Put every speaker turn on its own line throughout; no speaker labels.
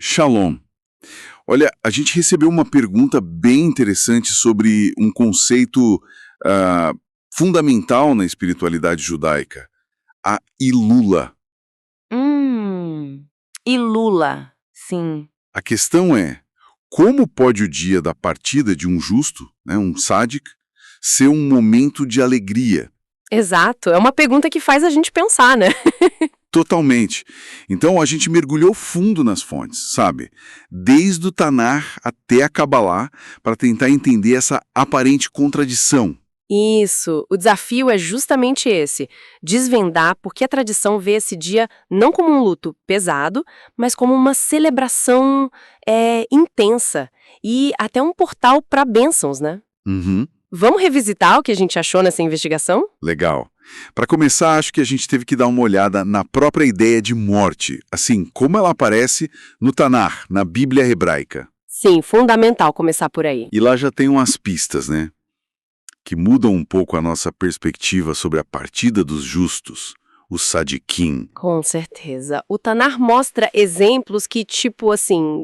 Shalom. Olha, a gente recebeu uma pergunta bem interessante sobre um conceito fundamental na espiritualidade judaica, a Ilula.
E Lula, sim.
A questão é, como pode o dia da partida de um justo, né, um sádico, ser um momento de alegria?
Exato, é uma pergunta que faz a gente pensar, né?
Totalmente. Então a gente mergulhou fundo nas fontes, sabe? Desde o Tanar até a Cabalá, para tentar entender essa aparente contradição.
Isso, o desafio é justamente esse, desvendar por que a tradição vê esse dia não como um luto pesado, mas como uma celebração intensa e até um portal para bênçãos, né?
Uhum.
Vamos revisitar o que a gente achou nessa investigação?
Legal. Para começar, acho que a gente teve que dar uma olhada na própria ideia de morte, assim, como ela aparece no Tanar, na Bíblia hebraica.
Sim, fundamental começar por aí.
E lá já tem umas pistas, né? Que mudam um pouco a nossa perspectiva sobre a partida dos justos, os sadiquim.
Com certeza. O Tanar mostra exemplos que,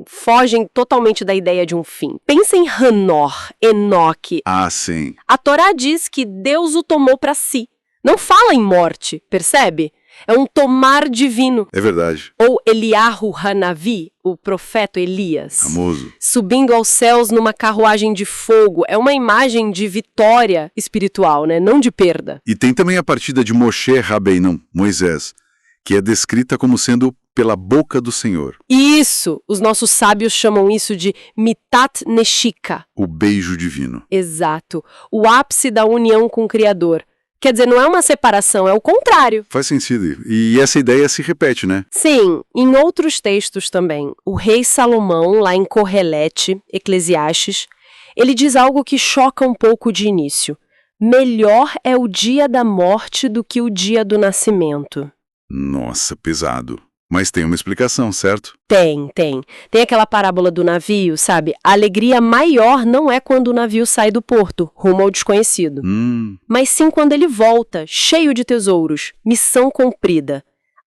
fogem totalmente da ideia de um fim. Pensa em Hanor, Enoque.
Ah, sim.
A Torá diz que Deus o tomou para si. Não fala em morte, percebe? É um tomar divino.
É verdade.
Ou Eliahu Hanavi, o profeta Elias.
Famoso.
Subindo aos céus numa carruagem de fogo. É uma imagem de vitória espiritual, né? Não de perda.
E tem também a partida de Moshe Rabbeinu, Moisés, que é descrita como sendo pela boca do Senhor.
Isso! Os nossos sábios chamam isso de Mitat Neshika.
O beijo divino.
Exato. O ápice da união com o Criador. Quer dizer, não é uma separação, é o contrário.
Faz sentido. E essa ideia se repete, né?
Sim, em outros textos também. O rei Salomão, lá em Correlete, Eclesiastes, ele diz algo que choca um pouco de início. Melhor é o dia da morte do que o dia do nascimento.
Nossa, pesado. Mas tem uma explicação, certo?
Tem. Tem aquela parábola do navio, sabe? A alegria maior não é quando o navio sai do porto, rumo ao desconhecido. Mas sim quando ele volta, cheio de tesouros, missão cumprida.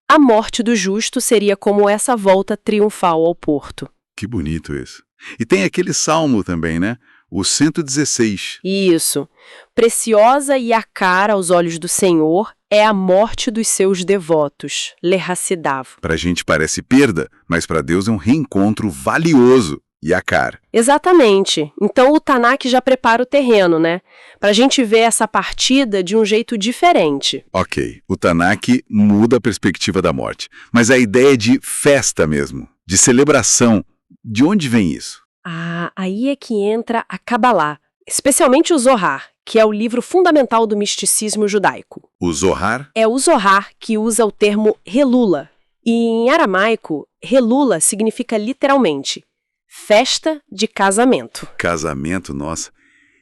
A morte do justo seria como essa volta triunfal ao porto.
Que bonito isso. E tem aquele salmo também, né? O 116.
Isso. Preciosa e cara aos olhos do Senhor é a morte dos seus devotos. Lerhassidav.
Pra gente parece perda, mas pra Deus é um reencontro valioso. Yakar.
Exatamente. Então o Tanakh já prepara o terreno, né? Pra gente ver essa partida de um jeito diferente.
Ok, o Tanakh muda a perspectiva da morte. Mas a ideia de festa mesmo, de celebração, de onde vem isso?
Ah, aí é que entra a Cabalá, especialmente o Zohar, que é o livro fundamental do misticismo judaico.
O Zohar?
É o Zohar que usa o termo Helula. E em aramaico, Helula significa literalmente festa de casamento.
Casamento, nossa.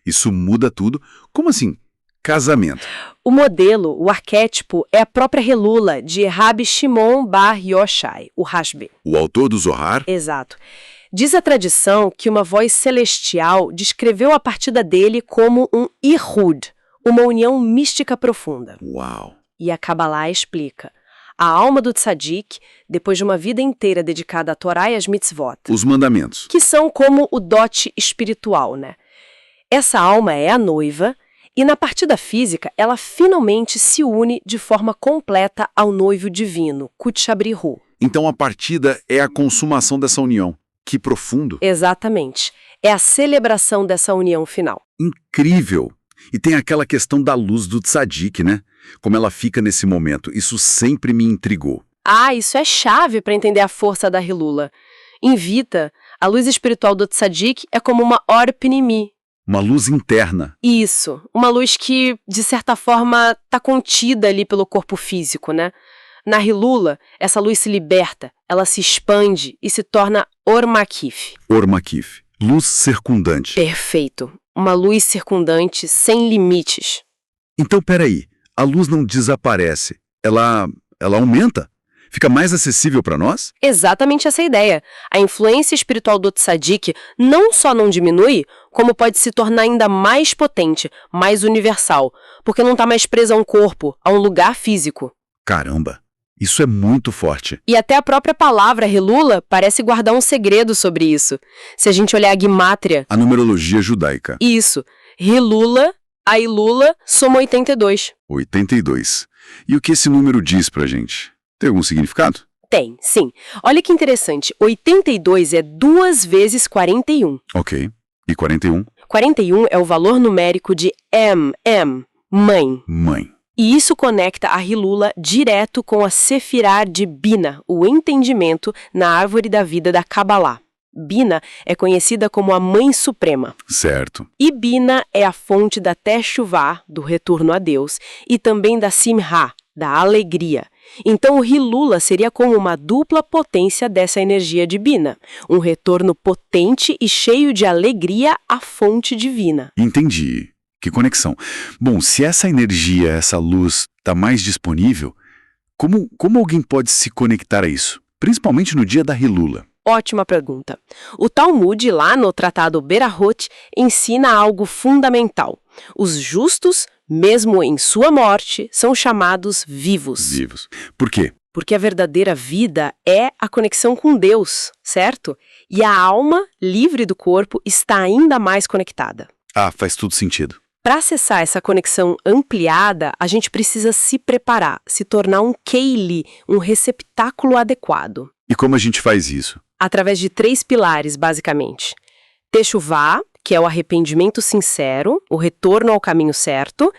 Isso muda tudo. Como assim? Casamento.
O modelo, o arquétipo, é a própria Helula de Rabi Shimon bar Yochai, o Rashbi.
O autor do Zohar?
Exato. Diz a tradição que uma voz celestial descreveu a partida dele como um Ihud, uma união mística profunda.
Uau!
E a Cabalá explica. A alma do tzadik, depois de uma vida inteira dedicada à Torá e às mitzvot.
Os mandamentos.
Que são como o dote espiritual, né? Essa alma é a noiva e na partida física ela finalmente se une de forma completa ao noivo divino, Kutchabrihu.
Então a partida é a consumação dessa união. Que profundo.
Exatamente. É a celebração dessa união final.
Incrível. E tem aquela questão da luz do tzadik, né? Como ela fica nesse momento. Isso sempre me intrigou.
Ah, isso é chave para entender a força da Hilula. Em Vita, a luz espiritual do tzadik é como uma or pnimi.
Uma luz interna.
Isso. Uma luz que, de certa forma, está contida ali pelo corpo físico, né? Na Hilula, essa luz se liberta, ela se expande e se torna Or Makif.
Or Makif. Luz circundante.
Perfeito. Uma luz circundante sem limites.
Então, peraí. A luz não desaparece. Ela aumenta? Fica mais acessível para nós?
Exatamente essa ideia. A influência espiritual do tzadik não só não diminui, como pode se tornar ainda mais potente, mais universal, porque não está mais presa a um corpo, a um lugar físico.
Caramba! Isso é muito forte.
E até a própria palavra Hilula parece guardar um segredo sobre isso. Se a gente olhar a Gimátria...
A numerologia judaica.
Isso. Hilula, a Ilula, soma 82.
82. E o que esse número diz pra gente? Tem algum significado?
Tem, sim. Olha que interessante. 82 é 2 vezes 41.
Ok. E 41?
41 é o valor numérico de mãe.
Mãe.
E isso conecta a Hilula direto com a Sefirá de Bina, o entendimento na árvore da vida da Kabbalah. Bina é conhecida como a Mãe Suprema.
Certo.
E Bina é a fonte da Teshuvah, do retorno a Deus, e também da Simha, da alegria. Então o Hilula seria como uma dupla potência dessa energia de Bina, um retorno potente e cheio de alegria à fonte divina.
Entendi. Que conexão. Bom, se essa energia, essa luz está mais disponível, como alguém pode se conectar a isso? Principalmente no dia da Hilula.
Ótima pergunta. O Talmud, lá no Tratado Berahot, ensina algo fundamental. Os justos, mesmo em sua morte, são chamados vivos.
Vivos. Por quê?
Porque a verdadeira vida é a conexão com Deus, certo? E a alma, livre do corpo, está ainda mais conectada.
Ah, faz tudo sentido.
Para acessar essa conexão ampliada, a gente precisa se preparar, se tornar um keili, um receptáculo adequado.
E como a gente faz isso?
Através de 3 pilares, basicamente. Teshuvah, que é o arrependimento sincero, o retorno ao caminho certo.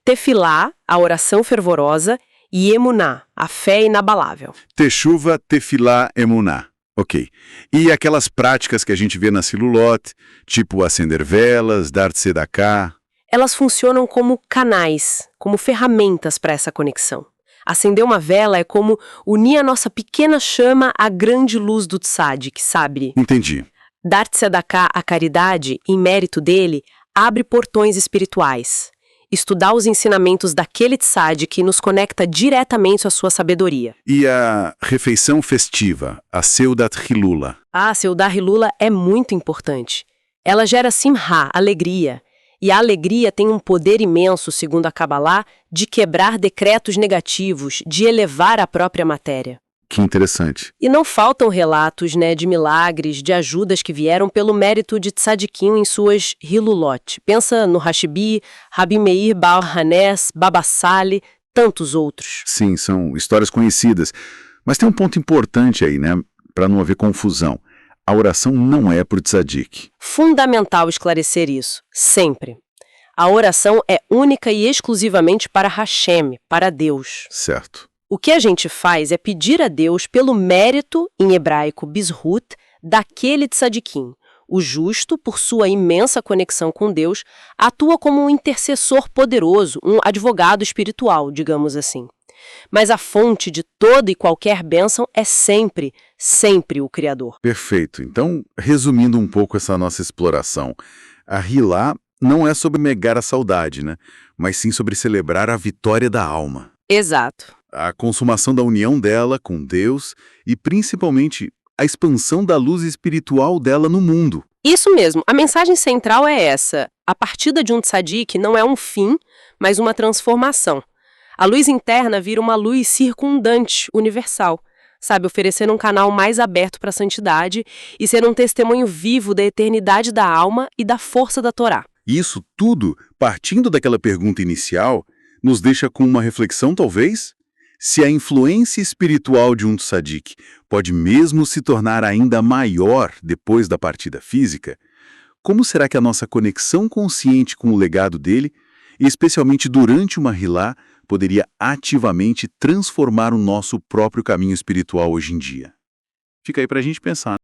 Tefilá, a oração fervorosa. E Emuná, a fé inabalável.
Teshuvah, Tefilá, Emuná. Ok. E aquelas práticas que a gente vê na Silulote, tipo acender velas, dar tzedakah...
Elas funcionam como canais, como ferramentas para essa conexão. Acender uma vela é como unir a nossa pequena chama à grande luz do tzadik, sabe?
Entendi.
Dar tzedakah à caridade, em mérito dele, abre portões espirituais. Estudar os ensinamentos daquele tzadik nos conecta diretamente à sua sabedoria.
E a refeição festiva, a Seudat Hilula?
A Seudat Hilula é muito importante. Ela gera simha, alegria. E a alegria tem um poder imenso, segundo a Kabbalah, de quebrar decretos negativos, de elevar a própria matéria.
Que interessante.
E não faltam relatos, de milagres, de ajudas que vieram pelo mérito de tzadikim em suas Hilulot. Pensa no Hashibi, Rabi Meir Baal Hanes, Baba Sali, tantos outros.
Sim, são histórias conhecidas. Mas tem um ponto importante aí, para não haver confusão. A oração não é por tzadik.
Fundamental esclarecer isso, sempre. A oração é única e exclusivamente para Hashem, para Deus.
Certo.
O que a gente faz é pedir a Deus pelo mérito, em hebraico bizhut, daquele tzadikim. O justo, por sua imensa conexão com Deus, atua como um intercessor poderoso, um advogado espiritual, digamos assim. Mas a fonte de toda e qualquer bênção é sempre, sempre o Criador.
Perfeito. Então, resumindo um pouco essa nossa exploração, a Hilá não é sobre negar a saudade, mas sim sobre celebrar a vitória da alma.
Exato.
A consumação da união dela com Deus e, principalmente, a expansão da luz espiritual dela no mundo.
Isso mesmo. A mensagem central é essa. A partida de um tzadik não é um fim, mas uma transformação. A luz interna vira uma luz circundante, universal, oferecer um canal mais aberto para a santidade e ser um testemunho vivo da eternidade da alma e da força da Torá.
Isso tudo, partindo daquela pergunta inicial, nos deixa com uma reflexão, talvez? Se a influência espiritual de um tzadik pode mesmo se tornar ainda maior depois da partida física, como será que a nossa conexão consciente com o legado dele, especialmente durante uma Hilá, poderia ativamente transformar o nosso próprio caminho espiritual hoje em dia? Fica aí para a gente pensar.